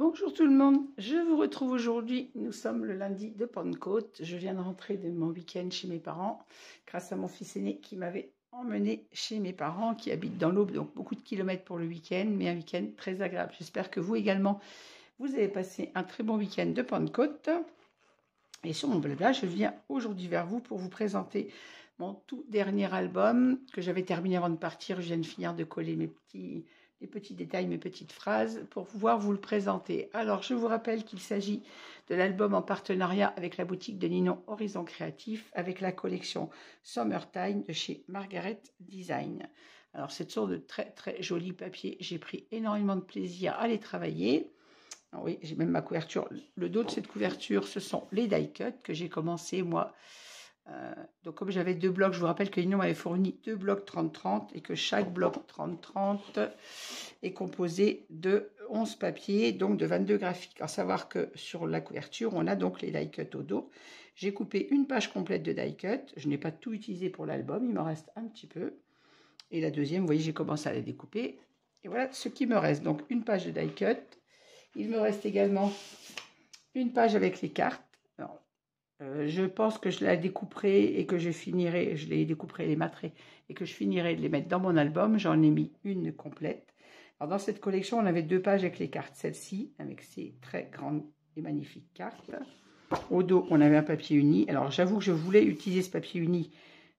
Bonjour tout le monde, je vous retrouve aujourd'hui, nous sommes le lundi de Pentecôte, je viens de rentrer de mon week-end chez mes parents, grâce à mon fils aîné qui m'avait emmené chez mes parents qui habitent dans l'Aube, donc beaucoup de kilomètres pour le week-end, mais un week-end très agréable. J'espère que vous également, vous avez passé un très bon week-end de Pentecôte. Et sur mon blabla, je viens aujourd'hui vers vous pour vous présenter mon tout dernier album que j'avais terminé avant de partir. Je viens de finir de coller les petits détails, mes petites phrases pour pouvoir vous le présenter. Alors, je vous rappelle qu'il s'agit de l'album en partenariat avec la boutique de Ninon Horizon Créatif avec la collection Summertime de chez Margaret Design. Alors, cette sorte de très très joli papier. J'ai pris énormément de plaisir à les travailler. Alors oui, j'ai même ma couverture. Le dos de cette couverture, ce sont les die cuts que j'ai commencé moi. Donc comme j'avais deux blocs, je vous rappelle que Ninon m'avait fourni deux blocs 30-30 et que chaque bloc 30-30 est composé de 11 papiers, donc de 22 graphiques. À savoir que sur la couverture, on a donc les die cuts au dos. J'ai coupé une page complète de die cut. Je n'ai pas tout utilisé pour l'album, il m'en reste un petit peu. Et la deuxième, vous voyez, j'ai commencé à la découper. Et voilà ce qui me reste. Donc une page de die cut. Il me reste également une page avec les cartes. Alors, je pense que je la découperai et que je finirai, je les découperai, les matterai et que je finirai de les mettre dans mon album. J'en ai mis une complète. Alors, dans cette collection, on avait deux pages avec les cartes. Celle-ci, avec ces très grandes et magnifiques cartes. Au dos, on avait un papier uni. Alors, j'avoue que je voulais utiliser ce papier uni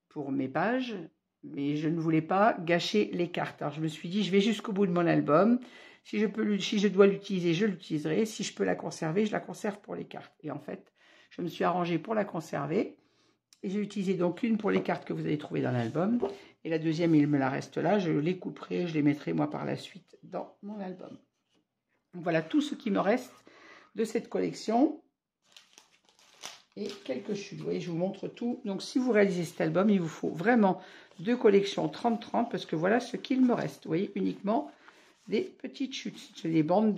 pour mes pages, mais je ne voulais pas gâcher les cartes. Alors, je me suis dit, je vais jusqu'au bout de mon album. Si je dois l'utiliser, je l'utiliserai. Si je peux la conserver, je la conserve pour les cartes. Et en fait, je me suis arrangée pour la conserver. Et j'ai utilisé donc une pour les cartes que vous allez trouver dans l'album. Et la deuxième, il me la reste là. Je les couperai, je les mettrai moi par la suite dans mon album. Donc voilà tout ce qui me reste de cette collection. Et quelques chutes. Vous voyez, je vous montre tout. Donc si vous réalisez cet album, il vous faut vraiment deux collections 30-30 parce que voilà ce qu'il me reste. Vous voyez, uniquement des petites chutes. C'est les bandes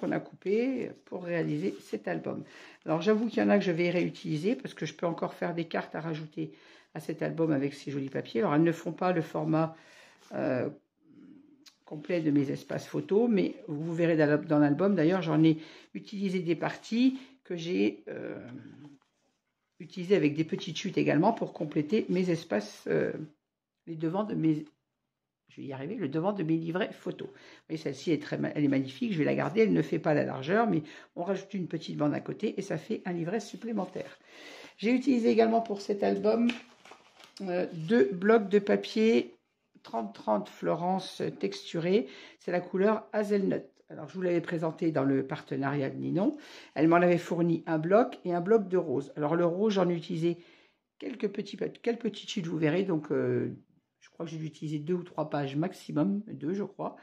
qu'on a coupées pour réaliser cet album. Alors j'avoue qu'il y en a que je vais réutiliser parce que je peux encore faire des cartes à rajouter à cet album avec ces jolis papiers. Alors elles ne font pas le format complet de mes espaces photos, mais vous verrez dans l'album. D'ailleurs, j'en ai utilisé des parties que j'ai utilisées avec des petites chutes également pour compléter mes espaces, les devants de mes... Je vais y arriver, le devant de mes livrets photos. Vous voyez, celle-ci, elle est magnifique, je vais la garder, elle ne fait pas la largeur, mais on rajoute une petite bande à côté et ça fait un livret supplémentaire. J'ai utilisé également pour cet album deux blocs de papier 30-30 Florence texturé. C'est la couleur Hazelnut. Alors, je vous l'avais présenté dans le partenariat de Ninon. Elle m'en avait fourni un bloc et un bloc de rose. Alors, le rose, j'en ai utilisé quelques petites chutes, vous verrez, donc... je crois que j'ai dû utiliser 2 ou 3 pages maximum, 2 je crois.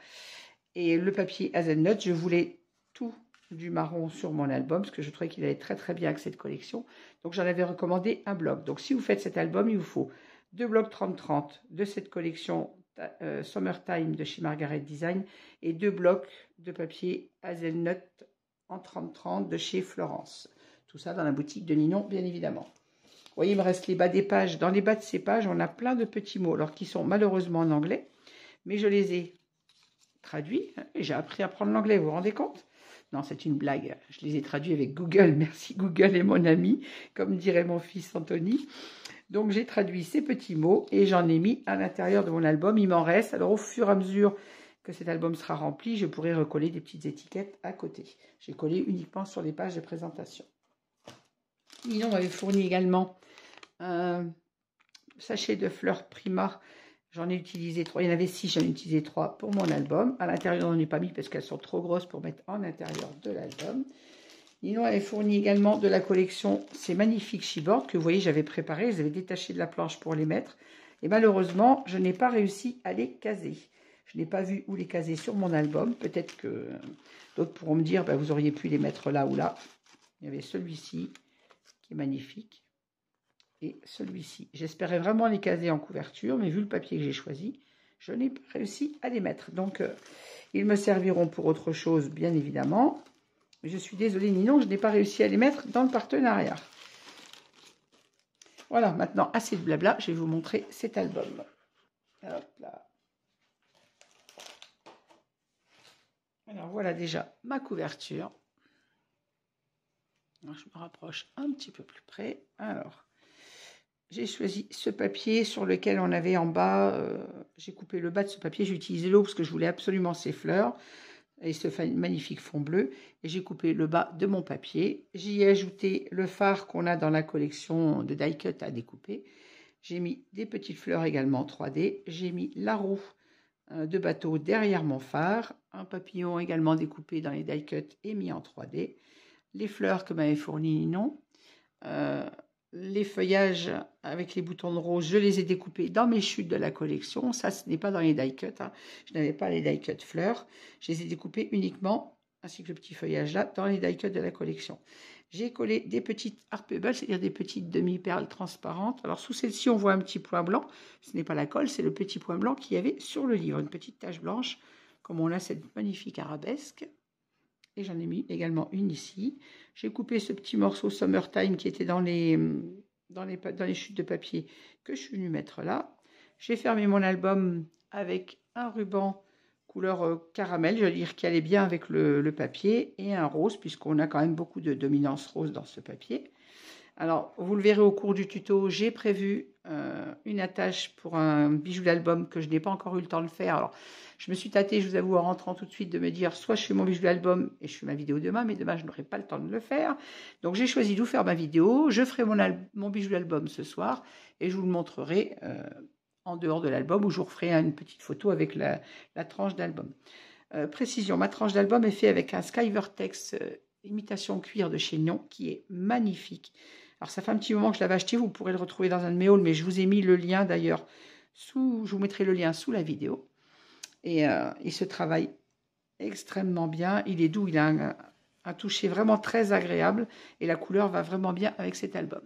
Et le papier Hazelnut, je voulais tout du marron sur mon album, parce que je trouvais qu'il allait très très bien avec cette collection. Donc j'en avais recommandé un bloc. Donc si vous faites cet album, il vous faut 2 blocs 30-30 de cette collection Summertime de chez Margaret Design et 2 blocs de papier Hazelnut en 30-30 de chez Florence. Tout ça dans la boutique de Ninon, bien évidemment. Vous voyez, il me reste les bas des pages. Dans les bas de ces pages, on a plein de petits mots, alors qui sont malheureusement en anglais, mais je les ai traduits et j'ai appris à apprendre l'anglais, vous vous rendez compte? Non, c'est une blague. Je les ai traduits avec Google. Merci, Google est mon ami, comme dirait mon fils Anthony. Donc, j'ai traduit ces petits mots et j'en ai mis à l'intérieur de mon album. Il m'en reste. Alors, au fur et à mesure que cet album sera rempli, je pourrai recoller des petites étiquettes à côté. J'ai collé uniquement sur les pages de présentation. Ninon m'avait fourni également un sachet de fleurs Prima. J'en ai utilisé 3. Il y en avait 6, j'en ai utilisé 3 pour mon album. À l'intérieur, on n'en ai pas mis parce qu'elles sont trop grosses pour mettre en intérieur de l'album. Ninon avait fourni également de la collection ces magnifiques chipboards que vous voyez, j'avais préparé. J'avais détaché de la planche pour les mettre. Et malheureusement, je n'ai pas réussi à les caser. Je n'ai pas vu où les caser sur mon album. Peut-être que d'autres pourront me dire, vous auriez pu les mettre là ou là. Il y avait celui-ci qui est magnifique. Et celui-ci. J'espérais vraiment les caser en couverture, mais vu le papier que j'ai choisi, je n'ai pas réussi à les mettre. Donc, ils me serviront pour autre chose, bien évidemment. Mais je suis désolée, Ninon, je n'ai pas réussi à les mettre dans le partenariat. Voilà, maintenant, assez de blabla, je vais vous montrer cet album. Hop là. Alors voilà déjà ma couverture. Alors, je me rapproche un petit peu plus près. Alors, j'ai choisi ce papier sur lequel on avait en bas, j'ai coupé le bas de ce papier, j'ai utilisé l'eau parce que je voulais absolument ces fleurs et ce magnifique fond bleu. Et j'ai coupé le bas de mon papier. J'y ai ajouté le phare qu'on a dans la collection de die cut à découper. J'ai mis des petites fleurs également 3D. J'ai mis la roue de bateau derrière mon phare, un papillon également découpé dans les die cut et mis en 3D, les fleurs que m'avait fourni Ninon, les feuillages avec les boutons de rose, je les ai découpés dans mes chutes de la collection. Ça, ce n'est pas dans les die cut, hein. Je n'avais pas les die cut fleurs, je les ai découpés uniquement, ainsi que le petit feuillage là, dans les die cut de la collection. J'ai collé des petites art pebbles, c'est-à-dire des petites demi-perles transparentes. Alors, sous celle-ci, on voit un petit point blanc. Ce n'est pas la colle, c'est le petit point blanc qu'il y avait sur le livre. Une petite tache blanche, comme on a cette magnifique arabesque. Et j'en ai mis également une ici. J'ai coupé ce petit morceau Summertime qui était dans les chutes de papier que je suis venue mettre là. J'ai fermé mon album avec un ruban couleur caramel, je veux dire, qui allait bien avec le papier, et un rose, puisqu'on a quand même beaucoup de dominance rose dans ce papier. Alors, vous le verrez au cours du tuto, j'ai prévu une attache pour un bijou d'album que je n'ai pas encore eu le temps de faire. Alors, je me suis tâtée, je vous avoue, en rentrant tout de suite, de me dire, soit je fais mon bijou d'album et je fais ma vidéo demain, mais demain, je n'aurai pas le temps de le faire. Donc, j'ai choisi de vous faire ma vidéo. Je ferai mon bijou d'album ce soir et je vous le montrerai en dehors de l'album, où je vous referai une petite photo avec la tranche d'album. Précision, ma tranche d'album est faite avec un Sky Vertex imitation cuir de chez Ninon, qui est magnifique. Alors, ça fait un petit moment que je l'avais acheté, vous pourrez le retrouver dans un de mes hauls, mais je vous ai mis le lien d'ailleurs, je vous mettrai le lien sous la vidéo. Et il se travaille extrêmement bien, il est doux, il a un toucher vraiment très agréable, et la couleur va vraiment bien avec cet album.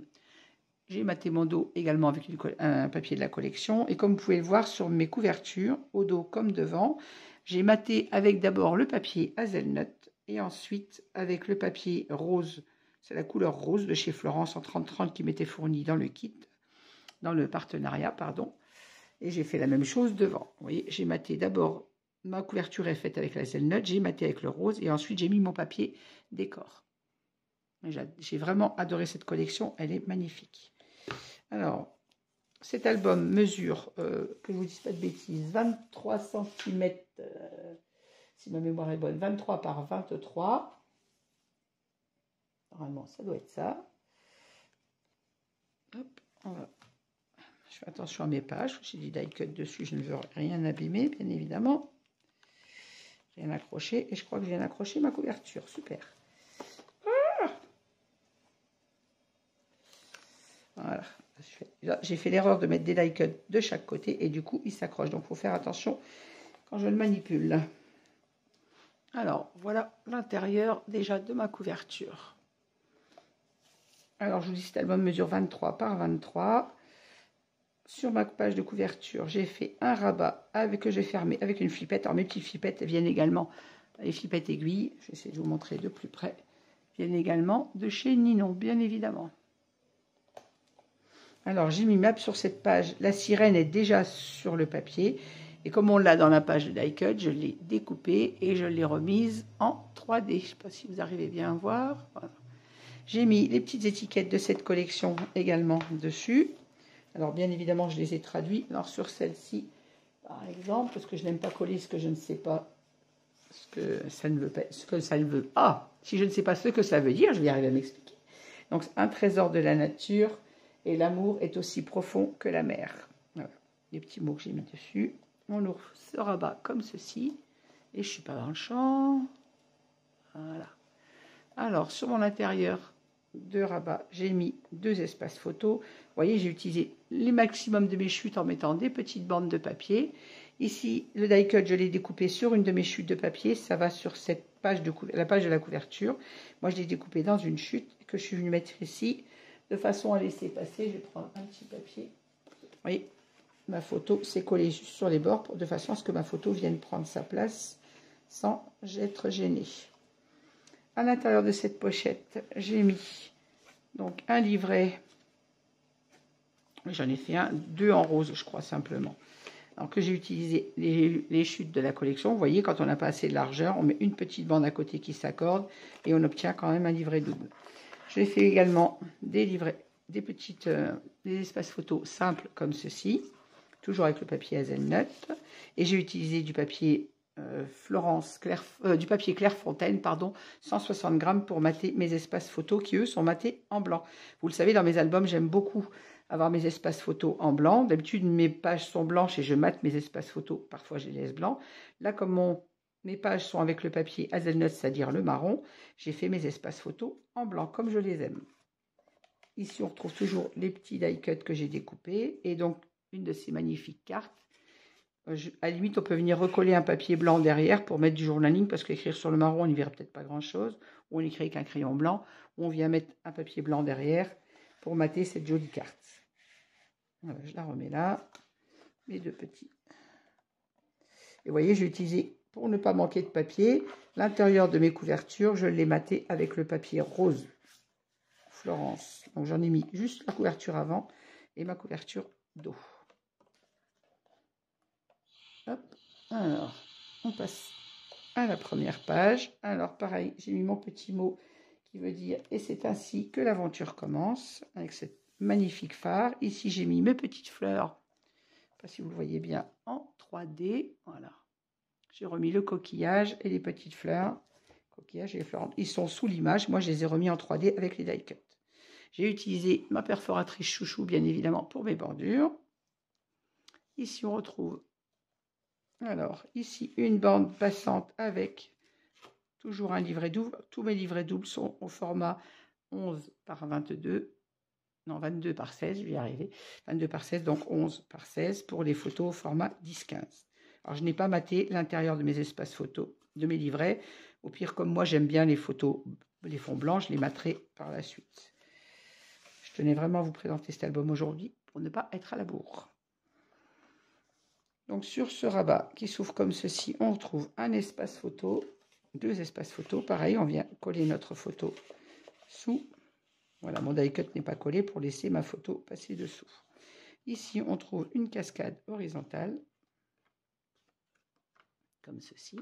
J'ai maté mon dos également avec un papier de la collection, et comme vous pouvez le voir sur mes couvertures, au dos comme devant, j'ai maté avec d'abord le papier Hazelnut, et ensuite avec le papier rose, c'est la couleur rose de chez Florence en 30-30 qui m'était fournie dans le kit, dans le partenariat, pardon. Et j'ai fait la même chose devant. Vous voyez, j'ai maté d'abord, ma couverture est faite avec la Hazelnut, j'ai maté avec le rose, et ensuite j'ai mis mon papier décor. J'ai vraiment adoré cette collection, elle est magnifique. Alors, cet album mesure, que je ne vous dise pas de bêtises, 23 cm, si ma mémoire est bonne, 23 par 23. Normalement, ça doit être ça. Hop, je fais attention à mes pages, j'ai du die cut dessus, je ne veux rien abîmer, bien évidemment. Rien accroché, et je crois que je viens d'accrocher ma couverture, super. Voilà, j'ai fait l'erreur de mettre des die cut de chaque côté, et du coup, il s'accroche, donc il faut faire attention quand je le manipule. Alors, voilà l'intérieur déjà de ma couverture. Alors, je vous dis, cet album mesure 23 par 23. Sur ma page de couverture, j'ai fait un rabat que j'ai fermé avec une flippette. Alors, mes petites flippettes viennent également, les flippettes aiguilles, je vais essayer de vous montrer de plus près, viennent également de chez Ninon, bien évidemment. Alors, j'ai mis map sur cette page. La sirène est déjà sur le papier. Et comme on l'a dans la page de die cut, je l'ai découpée et je l'ai remise en 3D. Je ne sais pas si vous arrivez bien à voir. Voilà. J'ai mis les petites étiquettes de cette collection également dessus. Alors, bien évidemment, je les ai traduits. Alors, sur celle-ci, par exemple, parce que je n'aime pas coller ce que je ne sais pas, ce que ça ne veut pas, ce que ça ne veut. Ah, si je ne sais pas ce que ça veut dire, je vais arriver à m'expliquer. Donc, un trésor de la nature et l'amour est aussi profond que la mer. Voilà, les petits mots que j'ai mis dessus. On ouvre ce rabat comme ceci. Et je ne suis pas dans le champ. Voilà. Alors, sur mon intérieur de rabat, j'ai mis 2 espaces photos. Vous voyez, j'ai utilisé les maximum de mes chutes en mettant des petites bandes de papier. Ici, le die cut, je l'ai découpé sur une de mes chutes de papier. Ça va sur cette page la page de la couverture. Moi, je l'ai découpé dans une chute que je suis venue mettre ici, de façon à laisser passer. Je vais prendre un petit papier. Vous voyez, ma photo s'est collée juste sur les bords, de façon à ce que ma photo vienne prendre sa place sans être gênée. À l'intérieur de cette pochette, j'ai mis donc un livret. J'en ai fait 2 en rose, je crois, simplement. Alors que j'ai utilisé les chutes de la collection, vous voyez, quand on n'a pas assez de largeur, on met une petite bande à côté qui s'accorde et on obtient quand même un livret double. J'ai fait également des livrets, des espaces photos simples comme ceci, toujours avec le papier Hazelnut. Et j'ai utilisé du papier du papier Clairefontaine, pardon, 160 grammes pour mater mes espaces photos qui, eux, sont matés en blanc. Vous le savez, dans mes albums, j'aime beaucoup avoir mes espaces photos en blanc. D'habitude, mes pages sont blanches et je mate mes espaces photos. Parfois, je les laisse blancs. Là, comme mes pages sont avec le papier Hazelnut, c'est-à-dire le marron, j'ai fait mes espaces photos en blanc, comme je les aime. Ici, on retrouve toujours les petits die cuts que j'ai découpés et donc une de ces magnifiques cartes. À la limite, on peut venir recoller un papier blanc derrière pour mettre du journaling, parce qu'écrire sur le marron, on n'y verra peut-être pas grand-chose. Ou on écrit avec un crayon blanc, ou on vient mettre un papier blanc derrière pour mater cette jolie carte. Voilà, je la remets là. Mes deux petits. Et vous voyez, j'ai utilisé, pour ne pas manquer de papier, l'intérieur de mes couvertures, je l'ai maté avec le papier rose Florence. Donc j'en ai mis juste la couverture avant et ma couverture dos. Hop. Alors, on passe à la première page. Alors, pareil, j'ai mis mon petit mot qui veut dire « Et c'est ainsi que l'aventure commence » avec cette magnifique phare. Ici, j'ai mis mes petites fleurs, je ne sais pas si vous le voyez bien, en 3D. Voilà. J'ai remis le coquillage et les petites fleurs. Coquillage et les fleurs, ils sont sous l'image. Moi, je les ai remis en 3D avec les die cuts. J'ai utilisé ma perforatrice chouchou, bien évidemment, pour mes bordures. Ici, on retrouve... Alors, ici, une bande passante avec toujours un livret double. Tous mes livrets doubles sont au format 11 par 22. Non, 22 par 16, je vais y arriver. 22 par 16, donc 11 par 16 pour les photos au format 10-15. Alors, je n'ai pas maté l'intérieur de mes espaces photos, de mes livrets. Au pire, comme moi, j'aime bien les photos, les fonds blancs, je les materai par la suite. Je tenais vraiment à vous présenter cet album aujourd'hui pour ne pas être à la bourre. Donc sur ce rabat qui s'ouvre comme ceci, on retrouve un espace photo, deux espaces photo. Pareil, on vient coller notre photo sous. Voilà, mon die cut n'est pas collé pour laisser ma photo passer dessous. Ici, on trouve une cascade horizontale, comme ceci.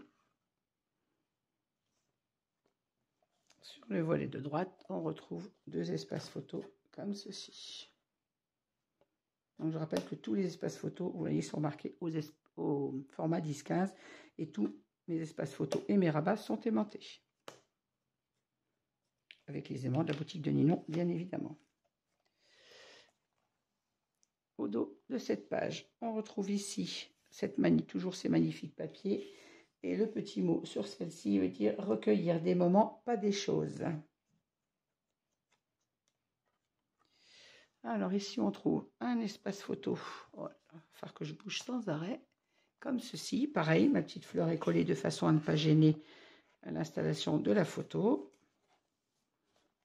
Sur le volet de droite, on retrouve deux espaces photo, comme ceci. Donc, je rappelle que tous les espaces photos, vous voyez, sont marqués au format 10-15 et tous mes espaces photos et mes rabats sont aimantés. Avec les aimants de la boutique de Ninon, bien évidemment. Au dos de cette page, on retrouve ici toujours ces magnifiques papiers et le petit mot sur celle-ci veut dire recueillir des moments, pas des choses. Alors ici, on trouve un espace photo. Voilà, il va falloir que je bouge sans arrêt. Comme ceci. Pareil, ma petite fleur est collée de façon à ne pas gêner l'installation de la photo.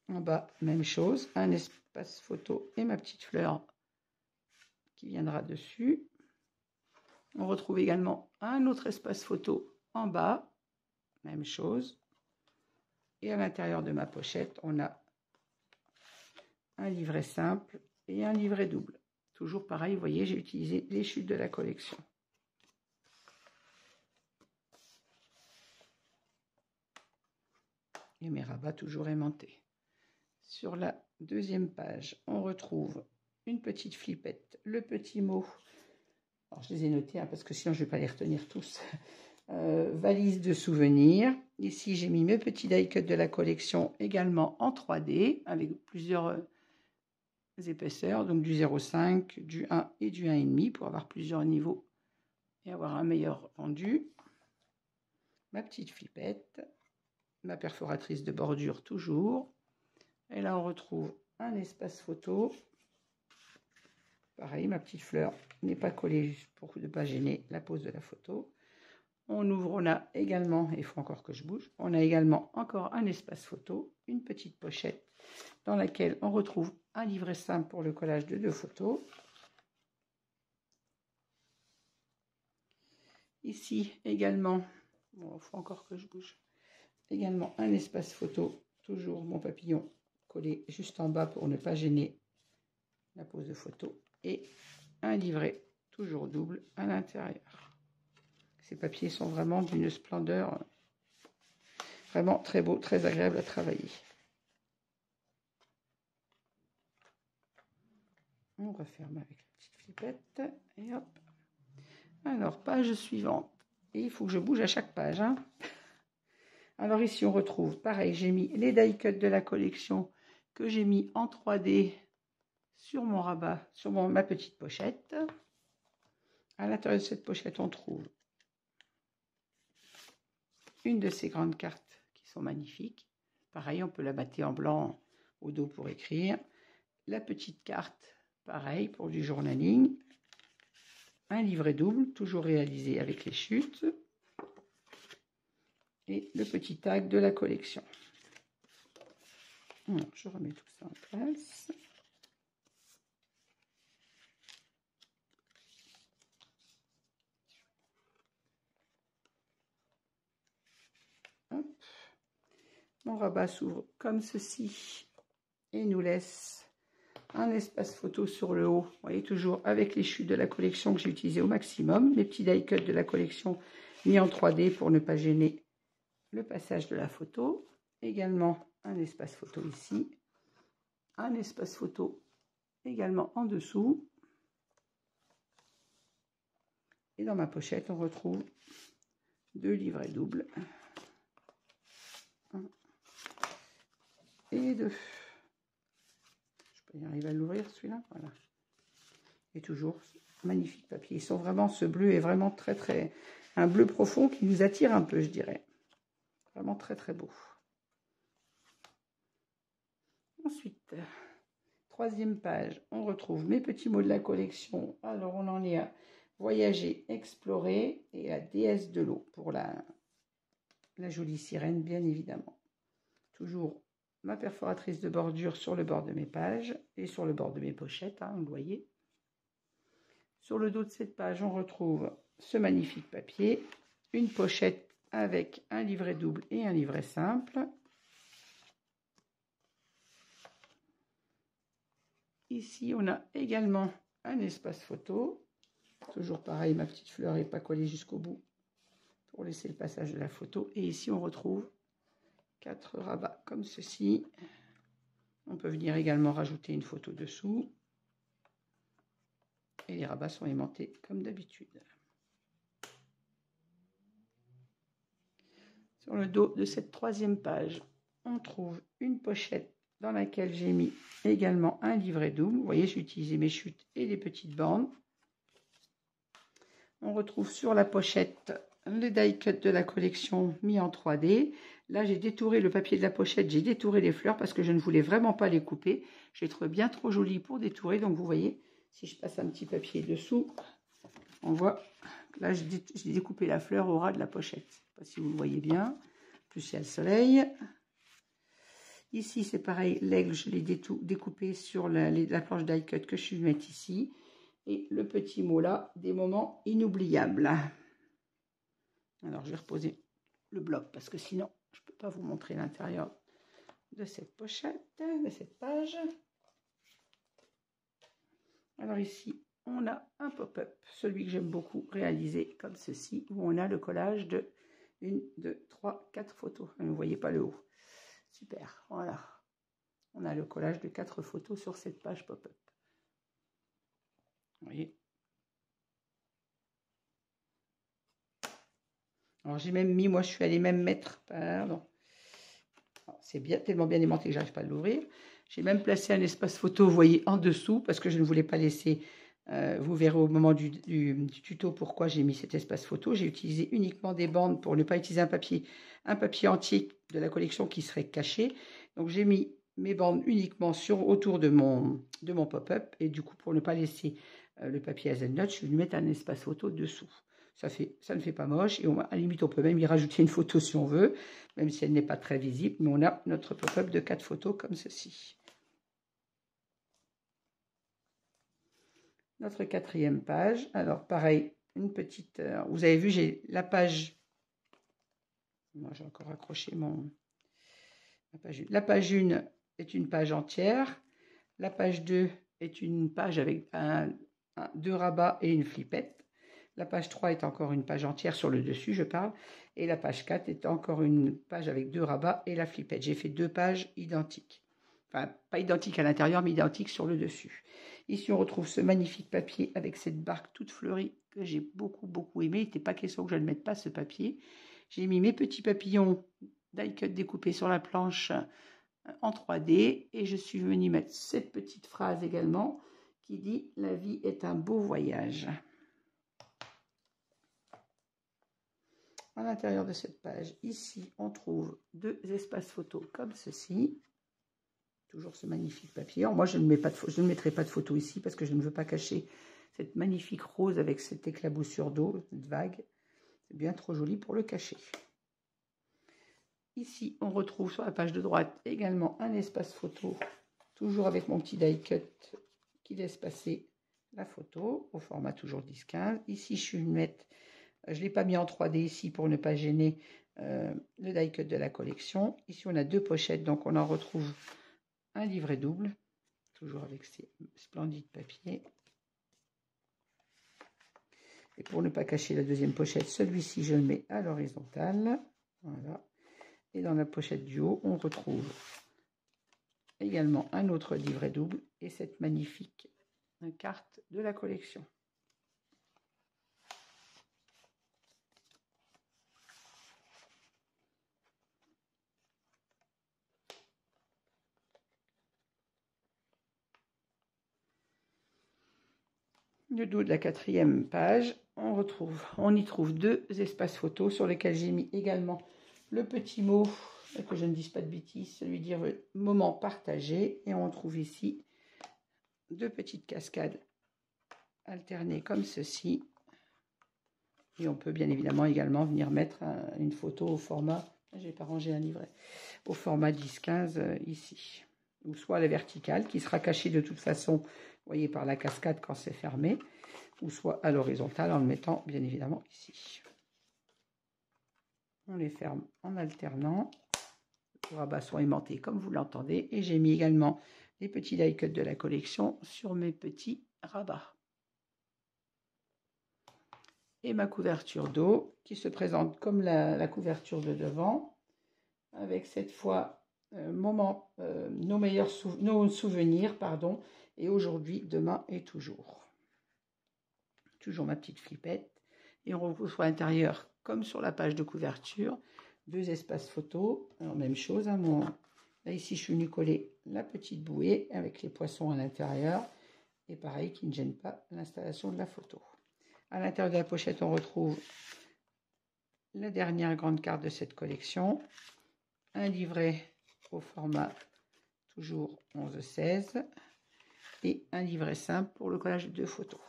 En bas, même chose. Un espace photo et ma petite fleur qui viendra dessus. On retrouve également un autre espace photo en bas. Même chose. Et à l'intérieur de ma pochette, on a un livret simple et un livret double. Toujours pareil, vous voyez, j'ai utilisé les chutes de la collection. Et mes rabats toujours aimantés. Sur la deuxième page, on retrouve une petite flippette, le petit mot. Alors, je les ai notés parce que sinon je ne vais pas les retenir tous. Valise de souvenirs. Ici, j'ai mis mes petits die cuts de la collection également en 3D avec plusieurs épaisseurs, donc du 0,5, du 1 et du 1,5 pour avoir plusieurs niveaux et avoir un meilleur rendu. Ma petite flippette, ma perforatrice de bordure toujours. Et là, on retrouve un espace photo. Pareil, ma petite fleur n'est pas collée juste pour ne pas gêner la pose de la photo. On ouvre, on a également, il faut encore que je bouge, on a également encore un espace photo, une petite pochette dans laquelle on retrouve un livret simple pour le collage de 2 photos. Ici également, bon, il faut encore que je bouge, également un espace photo, toujours mon papillon collé juste en bas pour ne pas gêner la pose de photo. Et un livret toujours double à l'intérieur. Ces papiers sont vraiment d'une splendeur, vraiment très beau, très agréable à travailler. On referme avec la petite flippette et hop. Alors, page suivante. Et il faut que je bouge à chaque page. Hein. Alors ici, on retrouve, pareil, j'ai mis les die cuts de la collection que j'ai mis en 3D sur mon rabat, sur ma petite pochette. À l'intérieur de cette pochette, on trouve une de ces grandes cartes qui sont magnifiques. Pareil, on peut la battre en blanc au dos pour écrire. La petite carte, pareil, pour du journaling. Un livret double, toujours réalisé avec les chutes. Et le petit tag de la collection. Alors, je remets tout ça en place. Hop. Mon rabat s'ouvre comme ceci et nous laisse un espace photo sur le haut. Vous voyez, toujours avec les chutes de la collection que j'ai utilisé au maximum. Les petits die cuts de la collection mis en 3D pour ne pas gêner le passage de la photo. Également un espace photo ici. Un espace photo également en dessous. Et dans ma pochette, on retrouve 2 livrets doubles. 1 et 2. Je peux y arriver à l'ouvrir celui-là. Voilà. Et toujours magnifique papier. Ils sont vraiment, ce bleu est vraiment très, un bleu profond qui nous attire un peu, je dirais. Vraiment très beau. Ensuite, 3e page, on retrouve mes petits mots de la collection. Alors, on en est à voyager, explorer et la déesse de l'eau pour la jolie sirène, bien évidemment. Toujours ma perforatrice de bordure sur le bord de mes pages et sur le bord de mes pochettes, hein, vous le voyez. Sur le dos de cette page, on retrouve ce magnifique papier, une pochette avec un livret double et un livret simple. Ici, on a également un espace photo. Toujours pareil, ma petite fleur n'est pas collée jusqu'au bout pour laisser le passage de la photo. Et ici, on retrouve 4 rabats comme ceci. On peut venir également rajouter une photo dessous. Et les rabats sont aimantés comme d'habitude. Sur le dos de cette 3e page, on trouve une pochette dans laquelle j'ai mis également un livret double. Vous voyez, j'ai utilisé mes chutes et les petites bandes. On retrouve sur la pochette les die cuts de la collection mis en 3D. Là, j'ai détouré le papier de la pochette, j'ai détouré les fleurs parce que je ne voulais vraiment pas les couper. Je les trouve bien trop jolies pour détourer. Donc, vous voyez, si je passe un petit papier dessous, on voit, là, j'ai découpé la fleur au ras de la pochette. Je ne sais pas si vous le voyez bien. Plus il y a le soleil. Ici, c'est pareil, l'aigle, je l'ai découpé sur la planche die cut que je vais mettre ici. Et le petit mot là, des moments inoubliables. Alors, je vais reposer le bloc parce que sinon, je ne peux pas vous montrer l'intérieur de cette pochette, de cette page. Alors ici, on a un pop-up, celui que j'aime beaucoup, réalisé comme ceci, où on a le collage de 1, 2, 3, 4 photos. Vous ne voyez pas le haut. Super, voilà. On a le collage de 4 photos sur cette page pop-up. Vous voyez. Alors j'ai même mis, moi je suis allée même mettre, pardon. C'est bien, tellement bien aimanté que j'arrive pas à l'ouvrir. J'ai même placé un espace photo, vous voyez, en dessous, parce que je ne voulais pas laisser, vous verrez au moment du tuto pourquoi j'ai mis cet espace photo. J'ai utilisé uniquement des bandes pour ne pas utiliser un papier entier de la collection qui serait caché. Donc j'ai mis mes bandes uniquement autour de mon pop-up, et du coup pour ne pas laisser le papier hazelnut, je vais lui mettre un espace photo dessous. Ça ne fait pas moche, et à la limite on peut même y rajouter une photo si on veut, même si elle n'est pas très visible, mais on a notre pop-up de 4 photos comme ceci. Notre 4e page, alors pareil, une petite, vous avez vu, j'ai la page, moi j'ai encore accroché la page 1 est une page entière, la page 2 est une page avec 2 rabats et une flippette. La page 3 est encore une page entière sur le dessus, je parle. Et la page 4 est encore une page avec 2 rabats et la flippette. J'ai fait 2 pages identiques. Enfin, pas identiques à l'intérieur, mais identiques sur le dessus. Ici, on retrouve ce magnifique papier avec cette barque toute fleurie que j'ai beaucoup aimé. Il n'était pas question que je ne mette pas ce papier. J'ai mis mes petits papillons die cut découpés sur la planche en 3D. Et je suis venue mettre cette petite phrase également qui dit « La vie est un beau voyage ». À l'intérieur de cette page, ici, on trouve 2 espaces photos comme ceci. Toujours ce magnifique papier. Alors, moi, je ne mettrai pas de photo ici parce que je ne veux pas cacher cette magnifique rose avec cette éclaboussure d'eau, cette vague. C'est bien trop joli pour le cacher. Ici, on retrouve sur la page de droite également un espace photo, toujours avec mon petit die cut qui laisse passer la photo au format toujours 10-15. Ici, je ne l'ai pas mis en 3D ici pour ne pas gêner le die cut de la collection. Ici, on a 2 pochettes, donc on en retrouve un livret double, toujours avec ces splendides papiers. Et pour ne pas cacher la deuxième pochette, celui-ci, je le mets à l'horizontale. Voilà. Et dans la pochette du haut, on retrouve également un autre livret double et cette magnifique carte de la collection. Le dos de la 4e page, on y trouve 2 espaces photos sur lesquels j'ai mis également le petit mot, que je ne dise pas de bêtises, celui dire moment partagé. Et on trouve ici 2 petites cascades alternées comme ceci. Et on peut bien évidemment également venir mettre une photo au format, j'ai pas rangé un livret, au format 10-15 ici. Ou soit à la verticale qui sera cachée de toute façon, vous voyez, par la cascade quand c'est fermé, ou soit à l'horizontale en le mettant bien évidemment ici. On les ferme en alternant. Les rabats sont aimantés comme vous l'entendez. Et j'ai mis également les petits die cut de la collection sur mes petits rabats. Et ma couverture d'eau qui se présente comme la couverture de devant, avec cette fois nos souvenirs, pardon, et aujourd'hui, demain et toujours. Toujours ma petite flippette. Et on retrouve sur l'intérieur, comme sur la page de couverture, 2 espaces photos. Alors, même chose, hein, là ici, je suis venue coller la petite bouée avec les poissons à l'intérieur. Et pareil, qui ne gêne pas l'installation de la photo. À l'intérieur de la pochette, on retrouve la dernière grande carte de cette collection. Un livret au format toujours 11-16 et un livret simple pour le collage de 2 photos.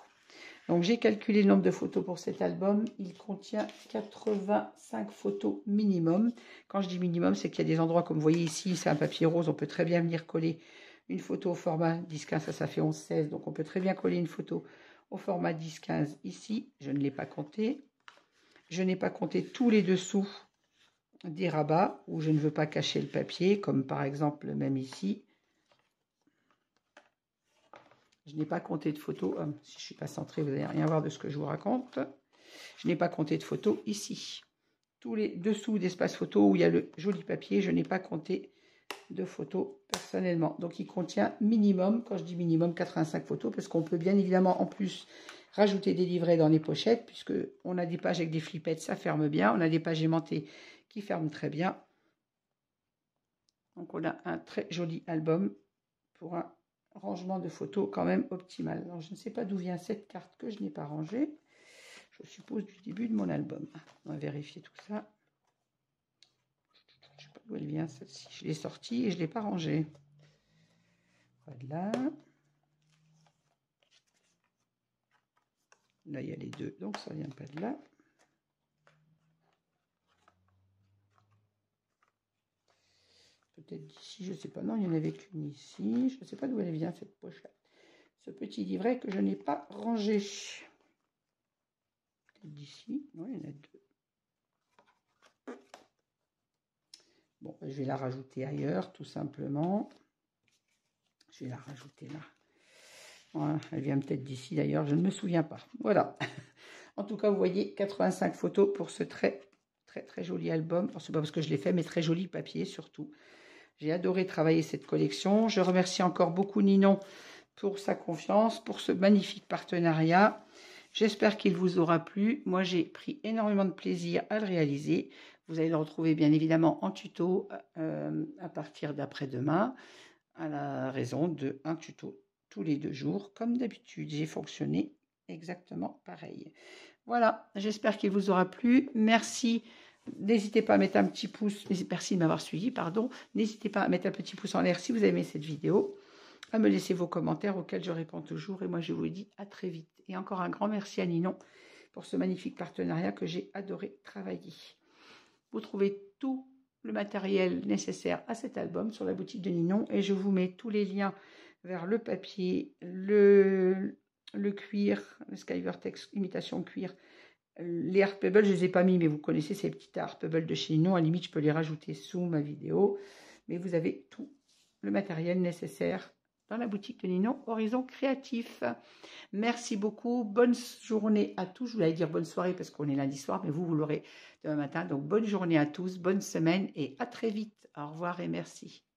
Donc j'ai calculé le nombre de photos pour cet album. Il contient 85 photos minimum. Quand je dis minimum, c'est qu'il y a des endroits, comme vous voyez ici, c'est un papier rose, on peut très bien venir coller une photo au format 10-15, ça fait 11-16, donc on peut très bien coller une photo au format 10-15 ici. Je ne l'ai pas compté. Je n'ai pas compté tous les dessous des rabats où je ne veux pas cacher le papier, comme par exemple même ici. Je n'ai pas compté de photos. Si je ne suis pas centrée, vous n'allez rien voir de ce que je vous raconte. Je n'ai pas compté de photos ici. Tous les dessous d'espace photo où il y a le joli papier, je n'ai pas compté de photos personnellement. Donc il contient minimum, quand je dis minimum, 85 photos, parce qu'on peut bien évidemment en plus rajouter des livrets dans les pochettes, puisque on a des pages avec des flippettes, ça ferme bien. On a des pages aimantées qui ferment très bien. Donc on a un très joli album pour un rangement de photos quand même optimal. Alors je ne sais pas d'où vient cette carte que je n'ai pas rangée. Je suppose du début de mon album. On va vérifier tout ça. Je ne sais pas d'où elle vient celle-ci. Je l'ai sortie et je ne l'ai pas rangée. Voilà. Là il y a les 2, donc ça ne vient pas de là. Peut-être d'ici, je ne sais pas. Non, il n'y en avait qu'une ici. Je ne sais pas d'où elle vient cette pochette. Ce petit livret que je n'ai pas rangé. Peut-être d'ici. Non, il y en a 2. Bon, je vais la rajouter ailleurs, tout simplement. Je vais la rajouter là. Voilà, elle vient peut-être d'ici d'ailleurs, je ne me souviens pas. Voilà. En tout cas, vous voyez, 85 photos pour ce très joli album. C'est pas parce que je l'ai fait, mais très joli papier surtout. J'ai adoré travailler cette collection. Je remercie encore beaucoup Ninon pour sa confiance, pour ce magnifique partenariat. J'espère qu'il vous aura plu. Moi, j'ai pris énormément de plaisir à le réaliser. Vous allez le retrouver bien évidemment en tuto à partir d'après-demain, à la raison de un tuto tous les 2 jours. Comme d'habitude, j'ai fonctionné exactement pareil. Voilà, j'espère qu'il vous aura plu. Merci. N'hésitez pas à mettre un petit pouce. Merci de m'avoir suivi, pardon. N'hésitez pas à mettre un petit pouce en l'air si vous aimez cette vidéo, à me laisser vos commentaires auxquels je réponds toujours. Et moi, je vous dis à très vite. Et encore un grand merci à Ninon pour ce magnifique partenariat que j'ai adoré travailler. Vous trouvez tout le matériel nécessaire à cet album sur la boutique de Ninon. Et je vous mets tous les liens vers le papier, le cuir, le Skyvertex imitation cuir, les Art Pebble, je ne les ai pas mis, mais vous connaissez ces petits Art Pebble de chez Ninon. À la limite, je peux les rajouter sous ma vidéo. Mais vous avez tout le matériel nécessaire dans la boutique de Ninon Horizon Créatif. Merci beaucoup. Bonne journée à tous. Je voulais dire bonne soirée parce qu'on est lundi soir, mais vous l'aurez demain matin. Donc, bonne journée à tous, bonne semaine et à très vite. Au revoir et merci.